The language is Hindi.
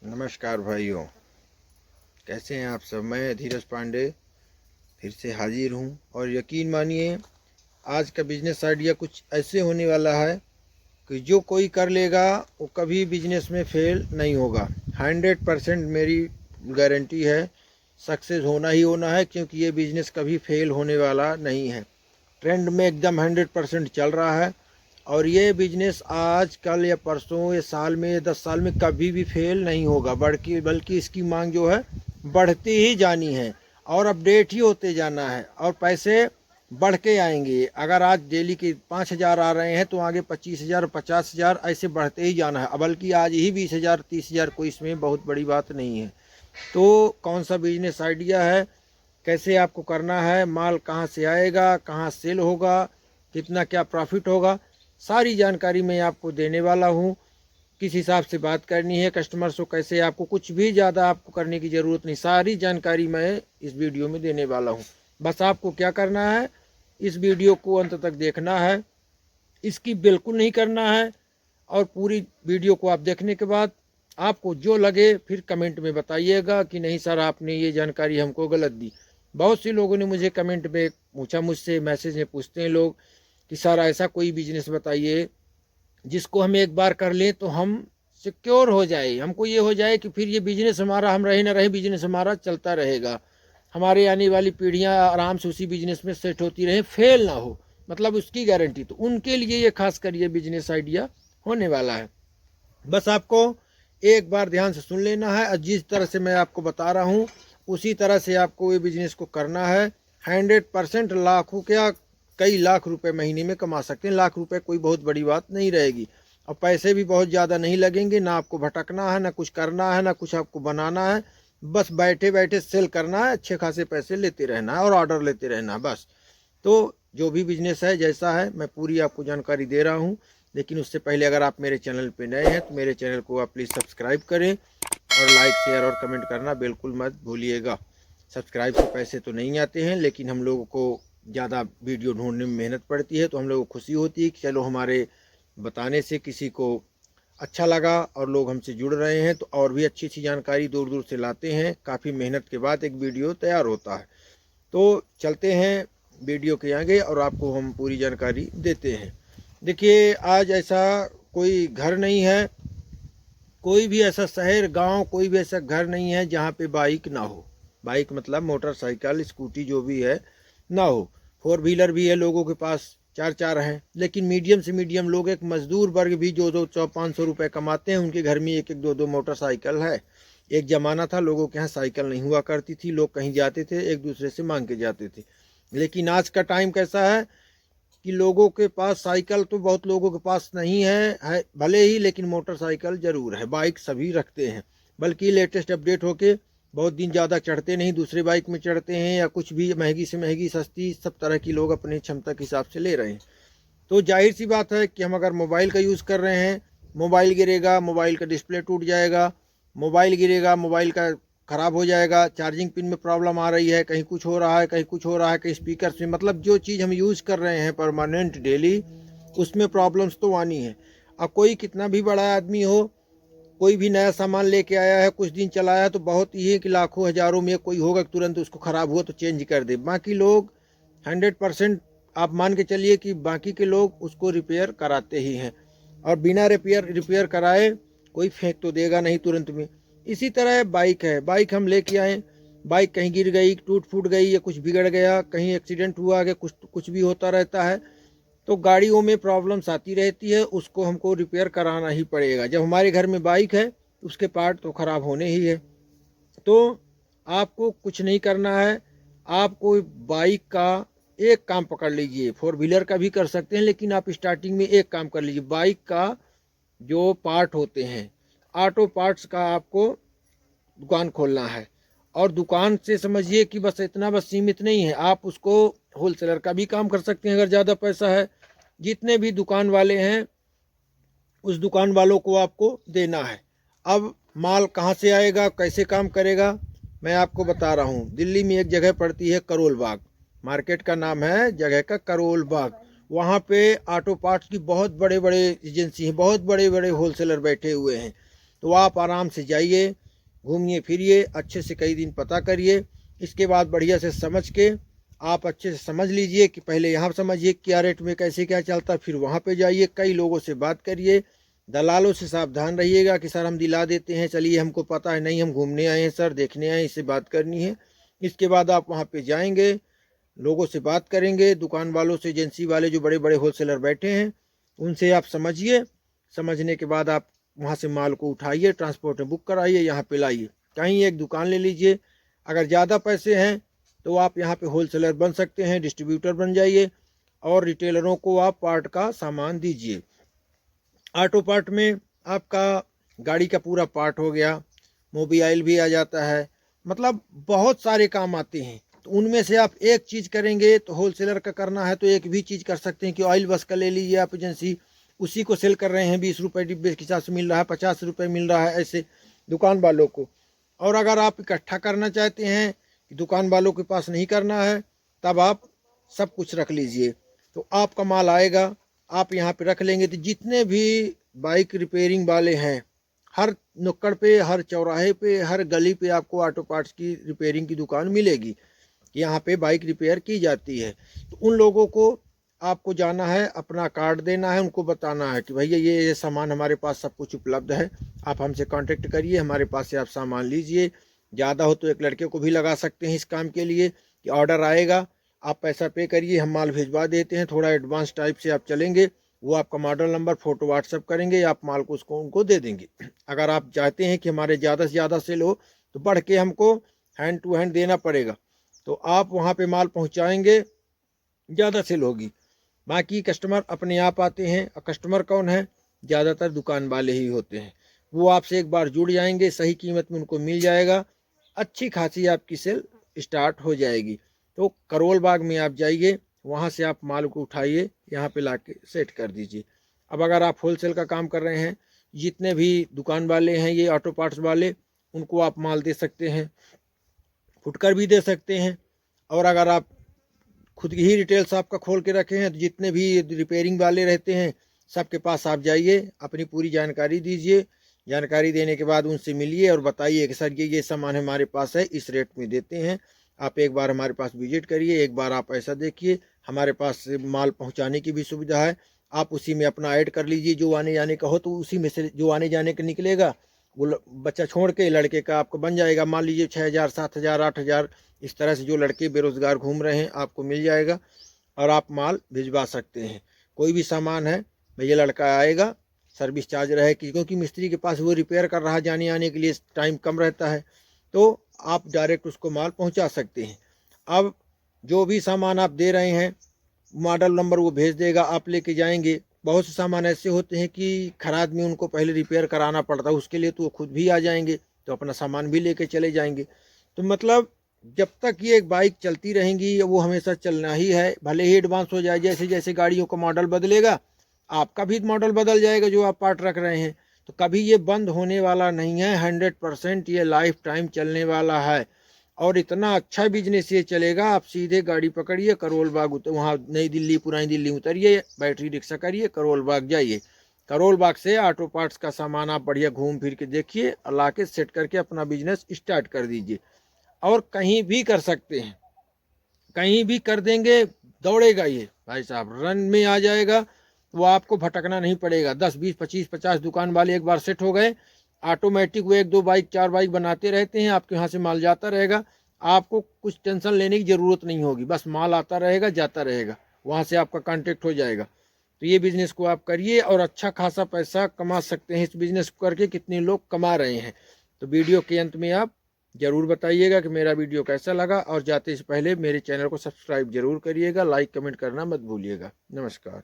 नमस्कार भाइयों, कैसे हैं आप सब। मैं धीरज पांडे फिर से हाजिर हूं और यकीन मानिए आज का बिजनेस आइडिया कुछ ऐसे होने वाला है कि जो कोई कर लेगा वो कभी बिजनेस में फेल नहीं होगा। 100% मेरी गारंटी है, सक्सेस होना ही होना है, क्योंकि ये बिजनेस कभी फेल होने वाला नहीं है। ट्रेंड में एकदम 100% चल रहा है और ये बिजनेस आज कल या परसों या साल में या 10 साल में कभी भी फेल नहीं होगा। बल्कि इसकी मांग जो है बढ़ती ही जानी है और अपडेट ही होते जाना है और पैसे बढ़ के आएंगे। अगर आज डेली के 5,000 आ रहे हैं तो आगे 25,000 50,000 ऐसे बढ़ते ही जाना है। बल्कि आज ही 20,000 30,000 कोई इसमें बहुत बड़ी बात नहीं है। तो कौन सा बिजनेस आइडिया है, कैसे आपको करना है, माल कहाँ से आएगा, कहाँ सेल होगा, कितना क्या प्रॉफिट होगा, सारी जानकारी मैं आपको देने वाला हूँ। किस हिसाब से बात करनी है कस्टमर से, कैसे, आपको कुछ भी ज़्यादा आपको करने की ज़रूरत नहीं, सारी जानकारी मैं इस वीडियो में देने वाला हूँ। बस आपको क्या करना है, इस वीडियो को अंत तक देखना है, इसकी बिल्कुल नहीं करना है। और पूरी वीडियो को आप देखने के बाद आपको जो लगे फिर कमेंट में बताइएगा कि नहीं सर आपने ये जानकारी हमको गलत दी। बहुत सी लोगों ने मुझे कमेंट में पूछा, मुझसे मैसेज में पूछते हैं लोग कि सर ऐसा कोई बिजनेस बताइए जिसको हम एक बार कर लें तो हम सिक्योर हो जाए, हमको ये हो जाए कि फिर ये बिजनेस हमारा, हम रहे ना रहे, बिजनेस हमारा चलता रहेगा, हमारे आने वाली पीढ़ियां आराम से उसी बिजनेस में सेट होती रहें, फेल ना हो, मतलब उसकी गारंटी। तो उनके लिए ये खास कर ये बिजनेस आइडिया होने वाला है। बस आपको एक बार ध्यान से सुन लेना है और जिस तरह से मैं आपको बता रहा हूँ उसी तरह से आपको ये बिजनेस को करना है। 100% लाखों क्या, कई लाख रुपए महीने में कमा सकते हैं। लाख रुपए कोई बहुत बड़ी बात नहीं रहेगी और पैसे भी बहुत ज़्यादा नहीं लगेंगे। ना आपको भटकना है, ना कुछ करना है, ना कुछ आपको बनाना है। बस बैठे बैठे सेल करना है, अच्छे खासे पैसे लेते रहना है और ऑर्डर लेते रहना है बस। तो जो भी बिजनेस है जैसा है मैं पूरी आपको जानकारी दे रहा हूँ। लेकिन उससे पहले अगर आप मेरे चैनल पे नए हैं तो मेरे चैनल को आप प्लीज़ सब्सक्राइब करें और लाइक शेयर और कमेंट करना बिल्कुल मत भूलिएगा। सब्सक्राइब से पैसे तो नहीं आते हैं, लेकिन हम लोगों को ज़्यादा वीडियो ढूंढने में मेहनत पड़ती है, तो हम लोगों को खुशी होती है कि चलो हमारे बताने से किसी को अच्छा लगा और लोग हमसे जुड़ रहे हैं, तो और भी अच्छी अच्छी जानकारी दूर दूर से लाते हैं। काफ़ी मेहनत के बाद एक वीडियो तैयार होता है। तो चलते हैं वीडियो के आगे और आपको हम पूरी जानकारी देते हैं। देखिए आज ऐसा कोई घर नहीं है, कोई भी ऐसा शहर गांव, कोई भी ऐसा घर नहीं है जहां पे बाइक ना हो। बाइक मतलब मोटरसाइकिल स्कूटी जो भी है ना हो। फोर व्हीलर भी है लोगों के पास, चार चार हैं। लेकिन मीडियम से मीडियम लोग, एक मजदूर वर्ग भी जो 200-500 रुपये कमाते हैं, उनके घर में एक एक दो दो मोटरसाइकिल है। एक ज़माना था लोगों के यहाँ साइकिल नहीं हुआ करती थी, लोग कहीं जाते थे एक दूसरे से मांग के जाते थे। लेकिन आज का टाइम कैसा है कि लोगों के पास साइकिल तो बहुत लोगों के पास नहीं है भले ही, लेकिन मोटरसाइकिल ज़रूर है। बाइक सभी रखते हैं, बल्कि लेटेस्ट अपडेट होके बहुत दिन ज़्यादा चढ़ते नहीं, दूसरे बाइक में चढ़ते हैं या कुछ भी महंगी से महंगी सस्ती, सब तरह की लोग अपनी क्षमता के हिसाब से ले रहे हैं। तो जाहिर सी बात है कि हम अगर मोबाइल का यूज़ कर रहे हैं, मोबाइल गिरेगा, मोबाइल का डिस्प्ले टूट जाएगा, मोबाइल गिरेगा, मोबाइल का ख़राब हो जाएगा, चार्जिंग पिन में प्रॉब्लम आ रही है, कहीं कुछ हो रहा है, कहीं कुछ हो रहा है, कहीं स्पीकर में, मतलब जो चीज़ हम यूज़ कर रहे हैं परमानेंट डेली, उसमें प्रॉब्लम्स तो आनी है। अब कोई कितना भी बड़ा आदमी हो, कोई भी नया सामान लेके आया है, कुछ दिन चलाया तो बहुत ही है कि लाखों हज़ारों में कोई होगा तुरंत उसको ख़राब हुआ तो चेंज कर दे। बाकी लोग 100% आप मान के चलिए कि बाकी के लोग उसको रिपेयर कराते ही हैं और बिना रिपेयर कराए कोई फेंक तो देगा नहीं तुरंत में। इसी तरह बाइक है, बाइक हम लेके आए, बाइक कहीं गिर गई, टूट फूट गई या कुछ बिगड़ गया, कहीं एक्सीडेंट हुआ, कि कुछ कुछ भी होता रहता है, तो गाड़ियों में प्रॉब्लम्स आती रहती है, उसको हमको रिपेयर कराना ही पड़ेगा। जब हमारे घर में बाइक है उसके पार्ट तो ख़राब होने ही है। तो आपको कुछ नहीं करना है, आपको बाइक का एक काम पकड़ लीजिए, फोर व्हीलर का भी कर सकते हैं, लेकिन आप स्टार्टिंग में एक काम कर लीजिए, बाइक का जो पार्ट होते हैं, ऑटो पार्ट्स का आपको दुकान खोलना है। और दुकान से समझिए कि बस इतना बस सीमित नहीं है, आप उसको होलसेलर का भी काम कर सकते हैं अगर ज़्यादा पैसा है। जितने भी दुकान वाले हैं उस दुकान वालों को आपको देना है। अब माल कहाँ से आएगा, कैसे काम करेगा, मैं आपको बता रहा हूँ। दिल्ली में एक जगह पड़ती है करोल बाग, मार्केट का नाम है जगह का करोल बाग। वहाँ पे ऑटो पार्ट्स की बहुत बड़े बड़े एजेंसी हैं, बहुत बड़े बड़े होलसेलर बैठे हुए हैं। तो आप आराम से जाइए, घूमिए फिरिए, अच्छे से कई दिन पता करिए। इसके बाद बढ़िया से समझ के आप अच्छे से समझ लीजिए कि पहले यहाँ समझिए क्या रेट में कैसे क्या चलता है, फिर वहाँ पे जाइए, कई लोगों से बात करिए। दलालों से सावधान रहिएगा कि सर हम दिला देते हैं, चलिए हमको पता है नहीं, हम घूमने आए हैं सर, देखने आए हैं, इससे बात करनी है। इसके बाद आप वहाँ पे जाएंगे, लोगों से बात करेंगे, दुकान वालों से, एजेंसी वाले जो बड़े बड़े होलसेलर बैठे हैं उनसे आप समझिए। समझने के बाद आप वहाँ से माल को उठाइए, ट्रांसपोर्ट में बुक कराइए, यहाँ पे लाइए। कहीं एक दुकान ले लीजिए। अगर ज़्यादा पैसे हैं तो आप यहाँ पे होलसेलर बन सकते हैं, डिस्ट्रीब्यूटर बन जाइए और रिटेलरों को आप पार्ट का सामान दीजिए। ऑटो पार्ट में आपका गाड़ी का पूरा पार्ट हो गया, मोबाइल भी आ जाता है, मतलब बहुत सारे काम आते हैं। तो उनमें से आप एक चीज़ करेंगे तो होलसेलर का करना है तो एक भी चीज़ कर सकते हैं कि ऑयल बस का ले लीजिए आप एजेंसी, उसी को सेल कर रहे हैं, 20 रुपये डिब्बे के हिसाब से मिल रहा है, 50 रुपये मिल रहा है ऐसे दुकान वालों को। और अगर आप इकट्ठा करना चाहते हैं कि दुकान वालों के पास नहीं करना है, तब आप सब कुछ रख लीजिए, तो आपका माल आएगा, आप यहाँ पे रख लेंगे। तो जितने भी बाइक रिपेयरिंग वाले हैं, हर नुक्कड़ पे, हर चौराहे पे, हर गली पे आपको ऑटो पार्ट्स की रिपेयरिंग की दुकान मिलेगी, यहाँ पे बाइक रिपेयर की जाती है। तो उन लोगों को आपको जाना है, अपना कार्ड देना है, उनको बताना है कि भैया ये सामान हमारे पास सब कुछ उपलब्ध है, आप हमसे कांटेक्ट करिए, हमारे पास से आप सामान लीजिए। ज़्यादा हो तो एक लड़के को भी लगा सकते हैं इस काम के लिए कि ऑर्डर आएगा, आप पैसा पे करिए, हम माल भिजवा देते हैं। थोड़ा एडवांस टाइप से आप चलेंगे, वो आपका मॉडल नंबर फ़ोटो व्हाट्सअप करेंगे, आप माल को उसको उनको दे देंगे। अगर आप चाहते हैं कि हमारे ज़्यादा से ज़्यादा सेल हो तो बढ़ के हमको हैंड टू हैंड देना पड़ेगा, तो आप वहाँ पे माल पहुँचाएँगे, ज़्यादा सेल होगी। बाकी कस्टमर अपने आप आते हैं, और कस्टमर कौन है? ज़्यादातर दुकान वाले ही होते हैं। वो आपसे एक बार जुड़ जाएंगे, सही कीमत में उनको मिल जाएगा, अच्छी खासी आपकी सेल स्टार्ट हो जाएगी। तो करोल बाग में आप जाइए, वहाँ से आप माल को उठाइए, यहाँ पे लाके सेट कर दीजिए। अब अगर आप होलसेल का काम कर रहे हैं, जितने भी दुकान वाले हैं ये ऑटो पार्ट्स वाले, उनको आप माल दे सकते हैं, फुटकर भी दे सकते हैं। और अगर आप खुद ही रिटेल शॉप का खोल के रखे हैं तो जितने भी रिपेयरिंग वाले रहते हैं सबके पास आप जाइए, अपनी पूरी जानकारी दीजिए। जानकारी देने के बाद उनसे मिलिए और बताइए कि सर ये सामान हमारे पास है, इस रेट में देते हैं, आप एक बार हमारे पास विजिट करिए, एक बार आप ऐसा देखिए, हमारे पास माल पहुंचाने की भी सुविधा है, आप उसी में अपना ऐड कर लीजिए। जो आने जाने का हो तो उसी में से जो आने जाने का निकलेगा वो बच्चा छोड़ के लड़के का आपको बन जाएगा। मान लीजिए 6,000, 7,000, 8,000, इस तरह से जो लड़के बेरोज़गार घूम रहे हैं आपको मिल जाएगा और आप माल भिजवा सकते हैं। कोई भी सामान है भैया, लड़का आएगा, सर्विस चार्ज रहे क्योंकि मिस्त्री के पास वो रिपेयर कर रहा, जाने आने के लिए टाइम कम रहता है, तो आप डायरेक्ट उसको माल पहुंचा सकते हैं। अब जो भी सामान आप दे रहे हैं, मॉडल नंबर वो भेज देगा, आप लेके जाएंगे। बहुत से सामान ऐसे होते हैं कि खराद में उनको पहले रिपेयर कराना पड़ता है, उसके लिए तो वो खुद भी आ जाएंगे, तो अपना सामान भी लेके चले जाएंगे। तो मतलब जब तक ये एक बाइक चलती रहेंगी वो हमेशा चलना ही है, भले ही एडवांस हो जाए, जैसे जैसे गाड़ियों का मॉडल बदलेगा आपका भी मॉडल बदल जाएगा जो आप पार्ट रख रहे हैं। तो कभी ये बंद होने वाला नहीं है, 100% ये लाइफ टाइम चलने वाला है। और इतना अच्छा बिजनेस ये चलेगा, आप सीधे गाड़ी पकड़िए, करोल बाग वहाँ नई दिल्ली, पुरानी दिल्ली उतरिए, बैटरी रिक्शा करिए, करोल बाग जाइए, करोल बाग से ऑटो पार्ट्स का सामान आप बढ़िया घूम फिर के देखिए और ला के सेट करके अपना बिजनेस स्टार्ट कर दीजिए। और कहीं भी कर सकते हैं, कहीं भी कर देंगे, दौड़ेगा ये भाई साहब, रन में आ जाएगा, वो आपको भटकना नहीं पड़ेगा। 10, 20, 25, 50 दुकान वाले एक बार सेट हो गए, ऑटोमेटिक वो 1, 2 बाइक, 4 बाइक बनाते रहते हैं, आपके यहाँ से माल जाता रहेगा, आपको कुछ टेंशन लेने की ज़रूरत नहीं होगी, बस माल आता रहेगा, जाता रहेगा, वहाँ से आपका कांटेक्ट हो जाएगा। तो ये बिज़नेस को आप करिए और अच्छा खासा पैसा कमा सकते हैं इस बिज़नेस को करके, कितने लोग कमा रहे हैं। तो वीडियो के अंत में आप ज़रूर बताइएगा कि मेरा वीडियो कैसा लगा, और जाते से पहले मेरे चैनल को सब्सक्राइब जरूर करिएगा, लाइक कमेंट करना मत भूलिएगा। नमस्कार।